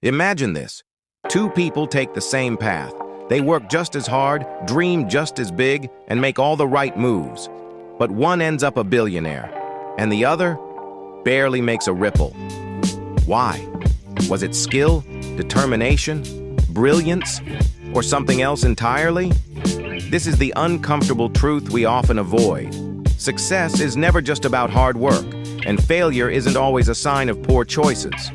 Imagine this. Two people take the same path. They work just as hard, dream just as big, and make all the right moves. But one ends up a billionaire, and the other barely makes a ripple. Why? Was it skill, determination, brilliance, or something else entirely? This is the uncomfortable truth we often avoid. Success is never just about hard work, and failure isn't always a sign of poor choices.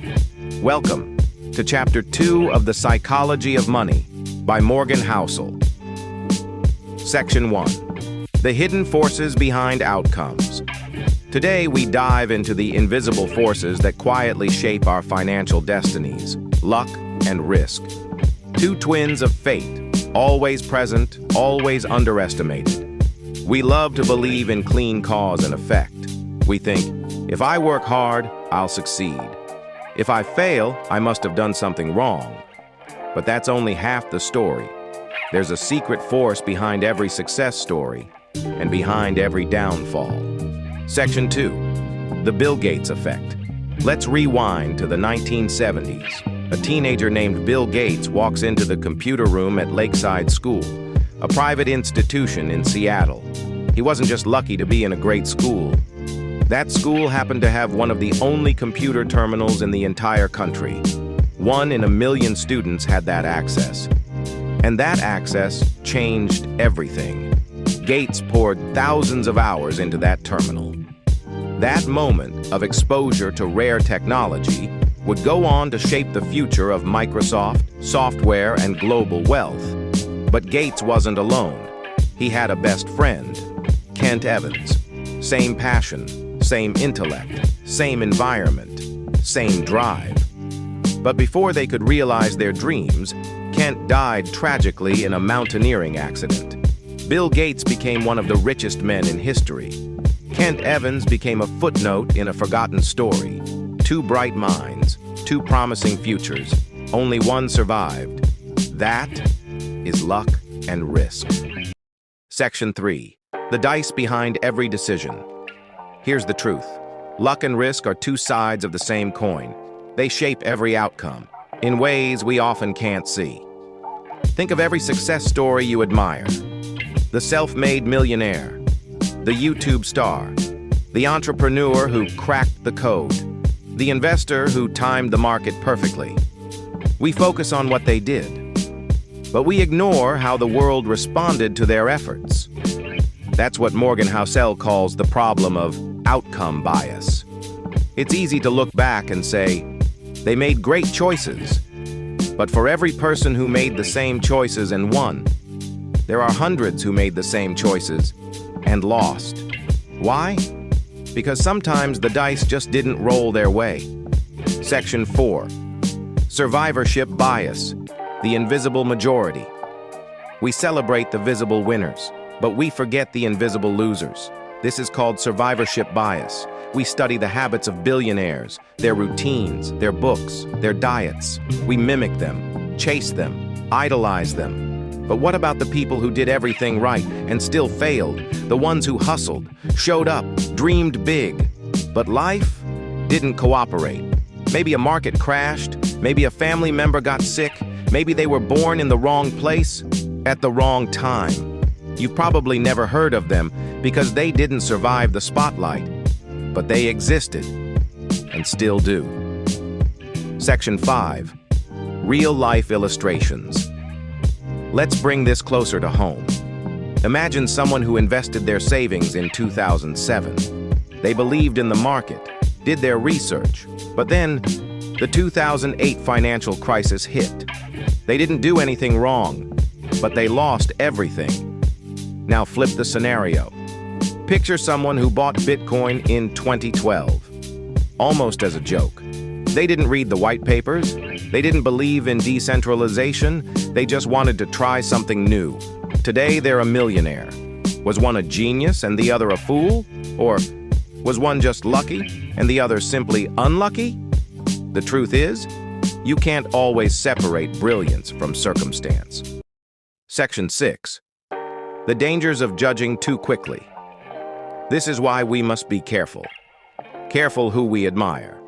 Welcome to Chapter 2 of The Psychology of Money by Morgan Housel. Section 1. The Hidden Forces Behind Outcomes. Today we dive into the invisible forces that quietly shape our financial destinies, luck and risk. Two twins of fate, always present, always underestimated. We love to believe in clean cause and effect. We think, if I work hard, I'll succeed. If I fail, I must have done something wrong. But that's only half the story. There's a secret force behind every success story and behind every downfall. Section 2. The Bill Gates Effect. Let's rewind to the 1970s. A teenager named Bill Gates walks into the computer room at Lakeside School, a private institution in Seattle. He wasn't just lucky to be in a great school. That school happened to have one of the only computer terminals in the entire country. 1 in a million students had that access. And that access changed everything. Gates poured thousands of hours into that terminal. That moment of exposure to rare technology would go on to shape the future of Microsoft, software, and global wealth. But Gates wasn't alone. He had a best friend, Kent Evans. Same passion, same intellect, same environment, same drive. But before they could realize their dreams, Kent died tragically in a mountaineering accident. Bill Gates became one of the richest men in history. Kent Evans became a footnote in a forgotten story. Two bright minds, two promising futures, only one survived. That is luck and risk. Section 3. The dice behind every decision. Here's the truth. Luck and risk are two sides of the same coin. They shape every outcome, in ways we often can't see. Think of every success story you admire. The self-made millionaire, the YouTube star, the entrepreneur who cracked the code, the investor who timed the market perfectly. We focus on what they did, but we ignore how the world responded to their efforts. That's what Morgan Housel calls the problem of outcome bias. It's easy to look back and say, they made great choices, but for every person who made the same choices and won, there are hundreds who made the same choices and lost. Why? Because sometimes the dice just didn't roll their way. Section 4. Survivorship bias, the invisible majority. We celebrate the visible winners, but we forget the invisible losers. This is called survivorship bias. We study the habits of billionaires, their routines, their books, their diets. We mimic them, chase them, idolize them. But what about the people who did everything right and still failed? The ones who hustled, showed up, dreamed big. But life didn't cooperate. Maybe a market crashed, maybe a family member got sick, maybe they were born in the wrong place at the wrong time. You've probably never heard of them because they didn't survive the spotlight, but they existed and still do. Section 5. Real-life illustrations. Let's bring this closer to home. Imagine someone who invested their savings in 2007. They believed in the market, did their research, but then the 2008 financial crisis hit. They didn't do anything wrong, but they lost everything. Now flip the scenario. Picture someone who bought Bitcoin in 2012, almost as a joke. They didn't read the white papers. They didn't believe in decentralization. They just wanted to try something new. Today, they're a millionaire. Was one a genius and the other a fool? Or was one just lucky and the other simply unlucky? The truth is, you can't always separate brilliance from circumstance. Section 6. The dangers of judging too quickly. This is why we must be careful. Careful who we admire.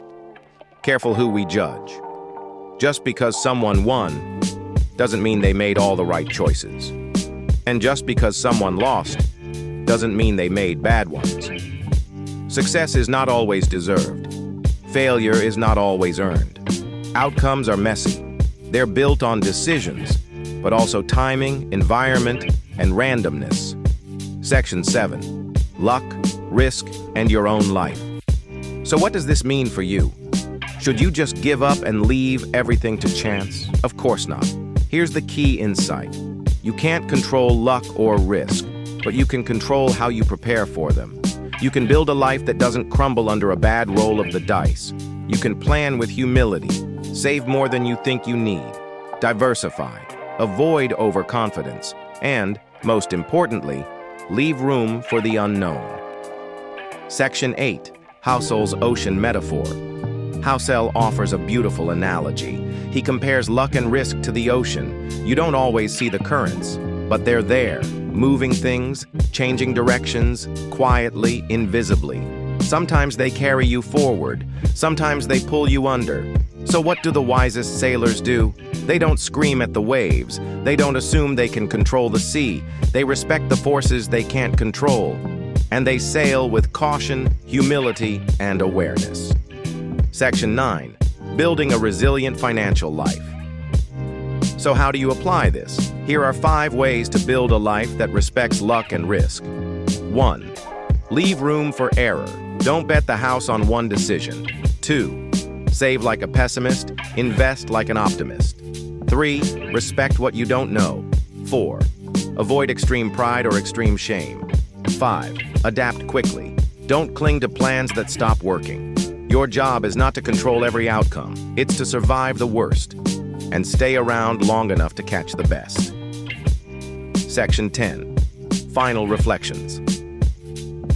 Careful who we judge. Just because someone won doesn't mean they made all the right choices. And just because someone lost doesn't mean they made bad ones. Success is not always deserved. Failure is not always earned. Outcomes are messy. They're built on decisions, but also timing, environment, and randomness. Section 7. Luck, risk, and your own life. So what does this mean for you? Should you just give up and leave everything to chance? Of course not. Here's the key insight. You can't control luck or risk, but you can control how you prepare for them. You can build a life that doesn't crumble under a bad roll of the dice. You can plan with humility, save more than you think you need, diversify, avoid overconfidence, and, most importantly, leave room for the unknown. Section 8. Housel's ocean metaphor. Housel offers a beautiful analogy. He compares luck and risk to the ocean. You don't always see the currents, but they're there, moving things, changing directions, quietly, invisibly. Sometimes they carry you forward, sometimes they pull you under. So what do the wisest sailors do? They don't scream at the waves. They don't assume they can control the sea. They respect the forces they can't control. And they sail with caution, humility, and awareness. Section 9. Building a resilient financial life. So how do you apply this? Here are 5 ways to build a life that respects luck and risk. 1. Leave room for error. Don't bet the house on one decision. 2. Save like a pessimist, invest like an optimist. 3. Respect what you don't know. 4. Avoid extreme pride or extreme shame. 5. Adapt quickly. Don't cling to plans that stop working. Your job is not to control every outcome. It's to survive the worst and stay around long enough to catch the best. Section 10. Final reflections.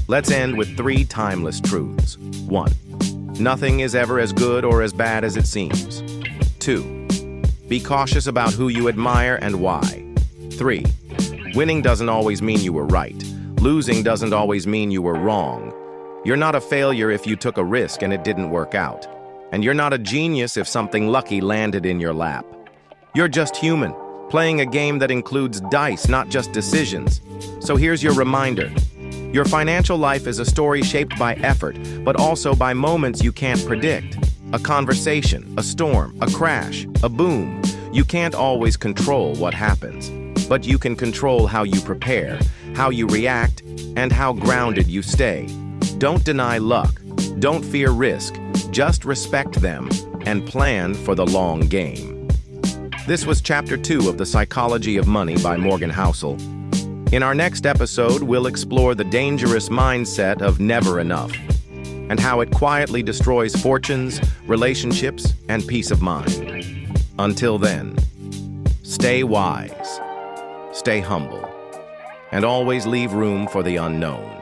Let's end with 3 timeless truths. 1. Nothing is ever as good or as bad as it seems. 2. Be cautious about who you admire and why. 3. Winning doesn't always mean you were right. Losing doesn't always mean you were wrong. You're not a failure if you took a risk and it didn't work out. And you're not a genius if something lucky landed in your lap. You're just human, playing a game that includes dice, not just decisions. So here's your reminder. Your financial life is a story shaped by effort, but also by moments you can't predict. A conversation, a storm, a crash, a boom. You can't always control what happens, but you can control how you prepare, how you react, and how grounded you stay. Don't deny luck. Don't fear risk. Just respect them and plan for the long game. This was Chapter 2 of The Psychology of Money by Morgan Housel. In our next episode, we'll explore the dangerous mindset of never enough and how it quietly destroys fortunes, relationships, and peace of mind. Until then, stay wise, stay humble, and always leave room for the unknown.